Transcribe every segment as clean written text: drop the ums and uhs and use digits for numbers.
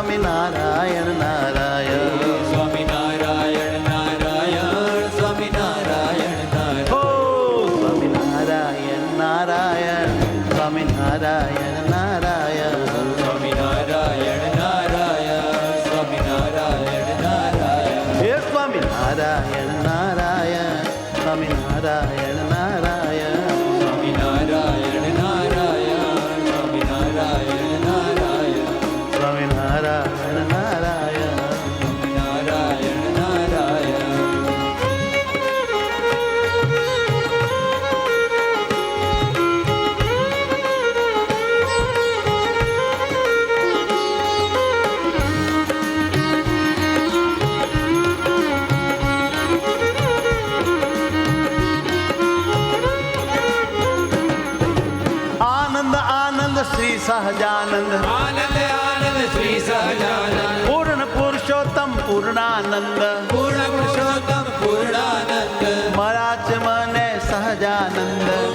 સ્વામિનારાયણ નારાયણ સ્વામિનારાયણ નારાયણ સ્વામિનારાયણ હો નારાયણ સ્વામિનારાયણ નારાયણ સ્વામિનારાયણ નારાયણ સ્વામિનારાયણ નારાયણ સ્વામિનારાયણ નારાયણ હે સ્વામિનારાયણ નારાયણ સ્વામિનારાયણ નારાયણ સ્વામિનારાયણ નારાયણ સ્વામિનારાયણ નારાયણ સ્વામિનારાયણ નારાયણ સ્વામિનારાયણ નારાયણ આનંદ આનંદ શ્રી સહજાનંદ આનંદ આનંદ શ્રી સહજાનંદ પૂર્ણ પુરુષોત્તમ પૂર્ણાનંદ પૂર્ણ પુરુષોત્તમ પૂર્ણાનંદ મળ્યા છે મને સહજાનંદ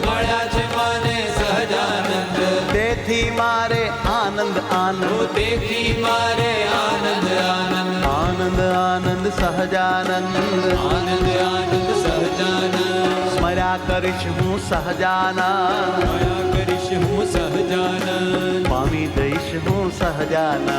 મળ્યા છે મને સહજાનંદ તેથી મારે આનંદ આનંદ તેથી મારે આનંદ આનંદ આનંદ આનંદ સહજાનંદ આનંદ આનંદ સહજાનંદ સ્મર્યા કરીશ હું સહજાનંદ માયા કરીશ હું સહજાનંદ પામી જઈશ હું સહજાનંદ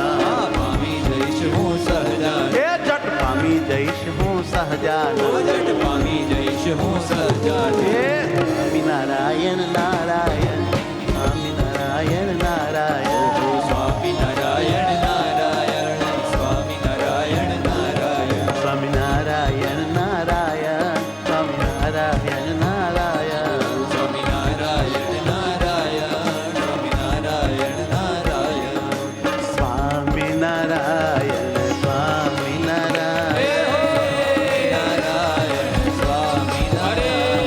પામી જઈશ હું સહજાનંદ એ જટ પામી જઈશ હું સહજાનંદ જટ પામી જઈશ હું સહજાનંદ હે સ્વામિનારાયણ નારાયણ સ્વામિનારાયણ નારાયણ સ્વામિનારાયણ નારાયણ સ્વામિનારાયણ નારાયણ સ્વામિનારાયણ નારાયણ સ્વામિનારાયણ નારાયણ સ્વામિનારાયણ નારાયણ સ્વામિનારાયણ નારાયણ સ્વામિનારાયણ સ્વામિનારાયણ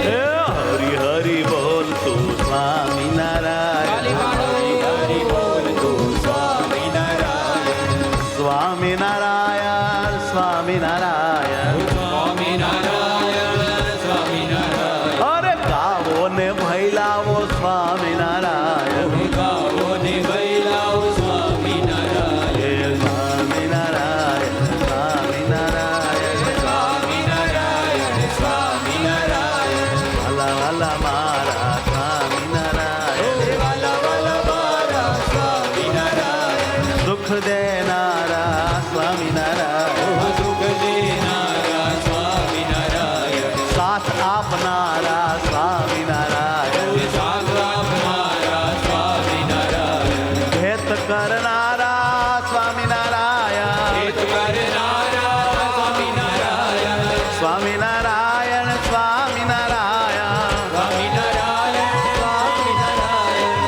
હે હરિ હરિ બોલ તું સ્વામિનારાયણ સ્વામિનારાયણ સ્વામિનારાયણ અરે ગાવો ને ભૈલાવો સ્વામિનારાયણ હે સ્વામિનારાયણ સ્વામિનારાયણ વાલા વાલા મારા સ્વામિનારાયણ સુખ દેનારા સ્વામિનારાયણ સાથ આપનારા સ્વામિનારાયણ ભેત કરનારા સ્વામિનારાયણ સ્વામિનારાયણ સ્વામિનારાયણ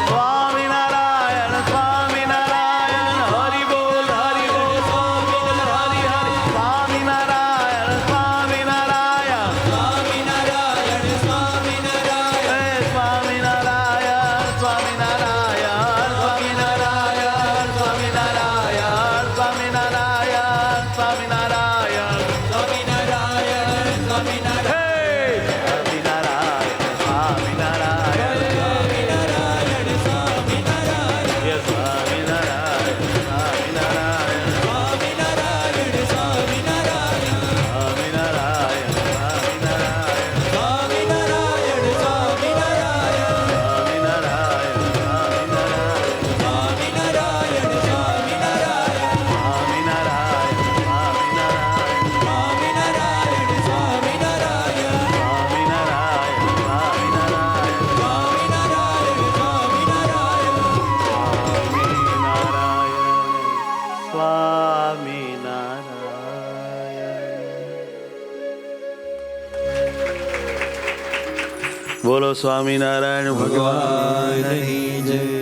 સ્વામિનારાયણ સ્વામિનારાયણ હરિ બોલ હરિ બોલ હરિ હરિ સ્વામિનારાયણ સ્વામિનારાયણ હે સ્વામિનારાયણ સ્વામિનારાયણ સ્વામિનારાયણ સ્વામિનારાયણ સ્વામિનારાયણ સ્વામિનારાયણ હે સ્વામિનારાયણ સ્વામિનારાયણ હે સ્વામિનારાયણ સ્વામિનારાયણ સ્વામિનારાયણ સ્વામિનારાયણ સ્વામિનારાયણ બોલો સ્વામિનારાયણ ભગવાન ભગવાન જય